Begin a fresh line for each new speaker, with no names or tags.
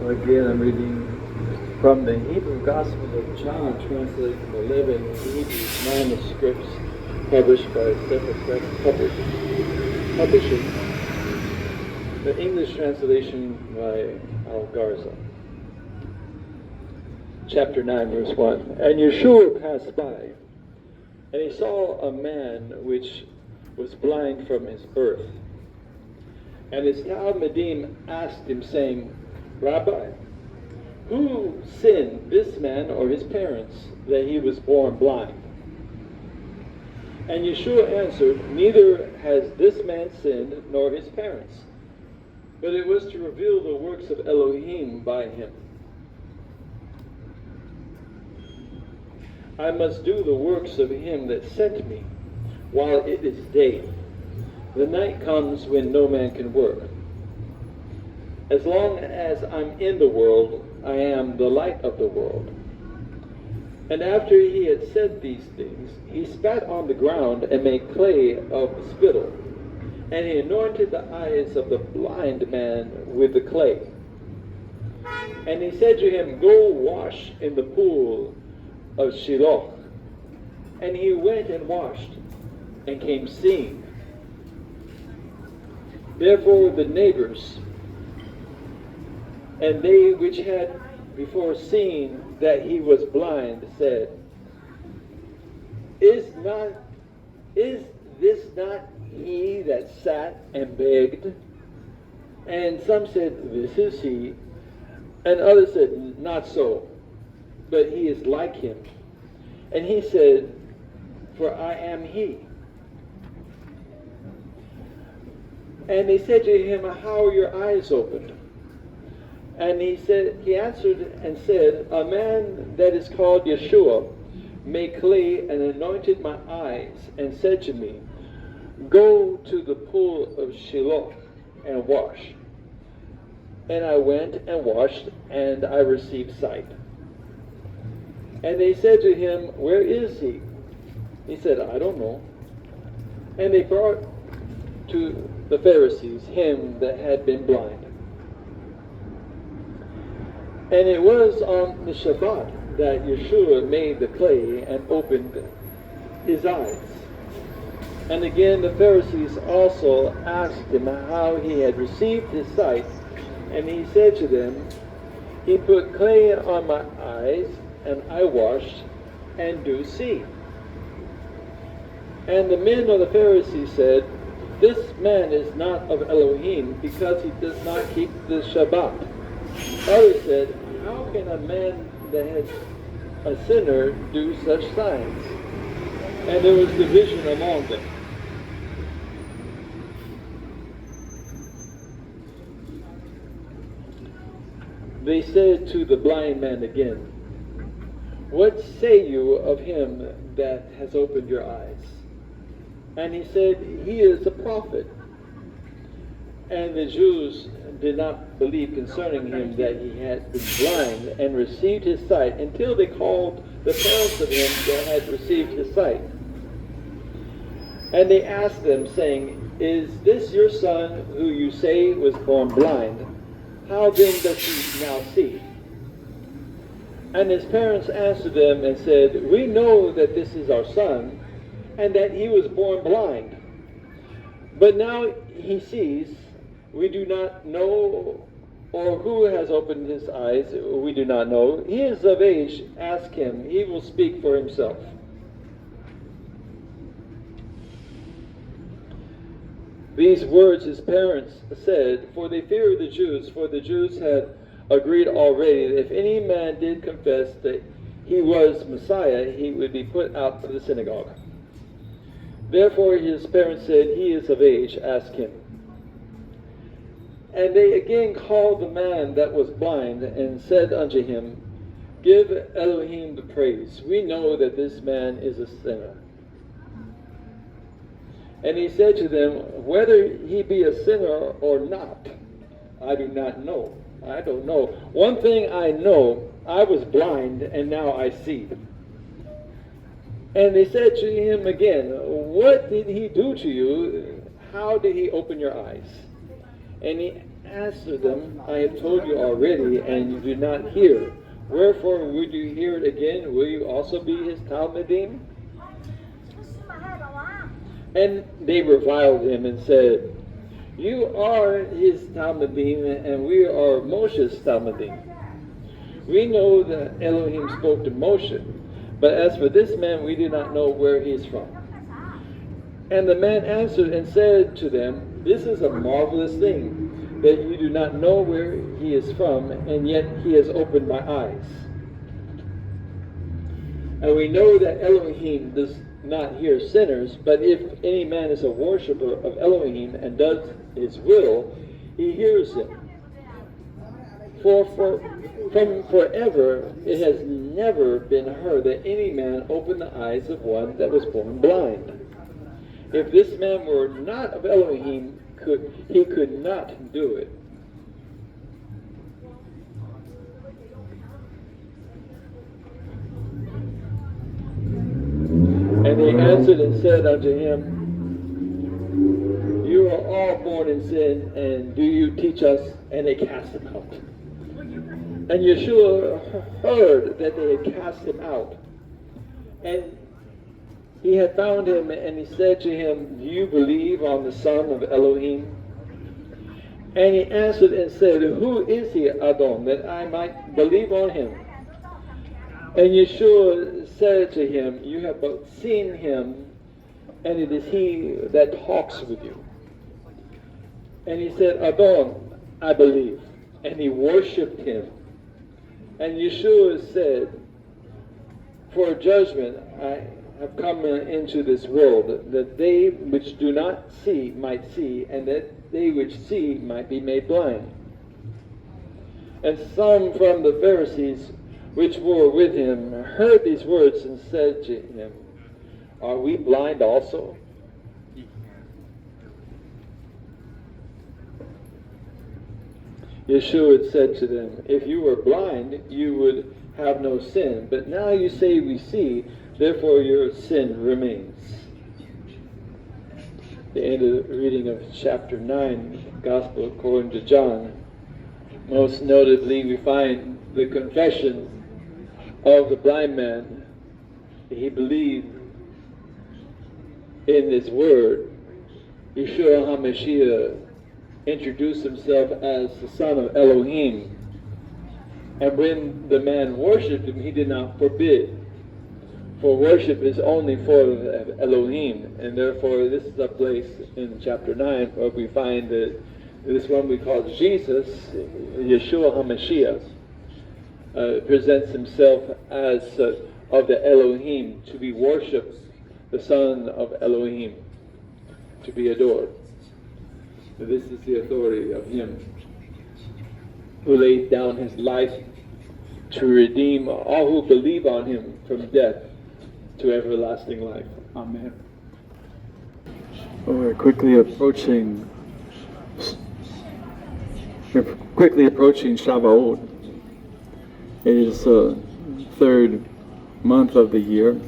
Again, I'm reading from the Hebrew Gospel of John, translated from 11 Hebrew manuscripts published by Sefer Publishing. The English translation by Garza. Chapter 9, verse 1. And Yeshua passed by, and he saw a man which was blind from his birth. And his Talmidim asked him, saying, Rabbi, who sinned, this man or his parents, that he was born blind? And Yeshua answered, neither has this man sinned nor his parents, but it was to reveal the works of Elohim by him. I must do the works of him that sent me, while it is day. The night comes when no man can work. As long as I'm in the world, I am the light of the world. And after he had said these things, he spat on the ground and made clay of the spittle. And he anointed the eyes of the blind man with the clay. And he said to him, go wash in the pool of Shiloh. And he went and washed, and came seeing. Therefore the neighbors, and they which had before seen that he was blind, said, Is this not he that sat and begged? And some said, This is he. And others said, Not so, but he is like him. And he said, For I am he. And they said to him, How are your eyes opened? And he answered and said, A man that is called Yeshua made clay and anointed my eyes, and said to me, Go to the pool of Shiloh and wash. And I went and washed, and I received sight. And they said to him, Where is he? He said, I don't know. And they brought to the Pharisees him that had been blind. And it was on the Shabbat that Yeshua made the clay and opened his eyes. And again the Pharisees also asked him how he had received his sight. And he said to them, He put clay on my eyes, and I washed, and do see. And the men of the Pharisees said, This man is not of Elohim, because he does not keep the Shabbat. Others said, How can a man that is a sinner do such signs? And there was division among them. They said to the blind man again, What say you of him that has opened your eyes? And he said, He is a prophet. And the Jews did not believe concerning him that he had been blind and received his sight, until they called the parents of him that had received his sight. And they asked them, saying, Is this your son who you say was born blind? How then does he now see? And his parents answered them and said, We know that this is our son, and that he was born blind. But now he sees. We do not know, or who has opened his eyes, we do not know. He is of age, ask him, he will speak for himself. These words his parents said, for they feared the Jews, for the Jews had agreed already that if any man did confess that he was Messiah, he would be put out of the synagogue. Therefore his parents said, He is of age, ask him. And they again called the man that was blind, and said unto him, Give Elohim the praise. We know that this man is a sinner. And he said to them, Whether he be a sinner or not, I do not know. I don't know. One thing I know, I was blind, and now I see. And they said to him again, What did he do to you? How did he open your eyes? And he answered them, I have told you already, and you do not hear. Wherefore would you hear it again? Will you also be his Talmudim? And they reviled him and said, you are his Talmudim, and we are Moshe's Talmudim. We know that Elohim spoke to Moshe, but as for this man, we do not know where he is from. And the man answered and said to them, this is a marvelous thing, that you do not know where he is from, and yet he has opened my eyes. And we know that Elohim does not hear sinners, but if any man is a worshiper of Elohim and does his will, he hears him. For from forever it has never been heard that any man opened the eyes of one that was born blind. If this man were not of Elohim, he could not do it. And they answered and said unto him, you are all born in sin, and do you teach us? And they cast him out. And Yeshua heard that they had cast him out. And he had found him, and he said to him, do you believe on the Son of Elohim? And he answered and said, who is he, Adon, that I might believe on him? And Yeshua said to him, you have but seen him, and it is he that talks with you. And he said, Adon, I believe. And he worshipped him. And Yeshua said, for judgment I have come into this world, that they which do not see might see, and that they which see might be made blind. And some from the Pharisees which were with him heard these words and said to him, are we blind also? Yeshua said to them, if you were blind, you would have no sin. But now you say we see, therefore your sin remains. The end of the reading of chapter 9, Gospel according to John. Most notably, we find the confession of the blind man. He believed in this word. Yeshua HaMashiach introduced himself as the Son of Elohim. And when the man worshipped him, he did not forbid. For worship is only for Elohim. And therefore, this is a place in chapter 9 where we find that this one we call Jesus, Yeshua HaMashiach, presents himself as of the Elohim, to be worshipped, the Son of Elohim, to be adored. This is the authority of him who laid down his life to redeem all who believe on him from death to everlasting life. Amen. We're quickly approaching Shavuot. It is the third month of the year.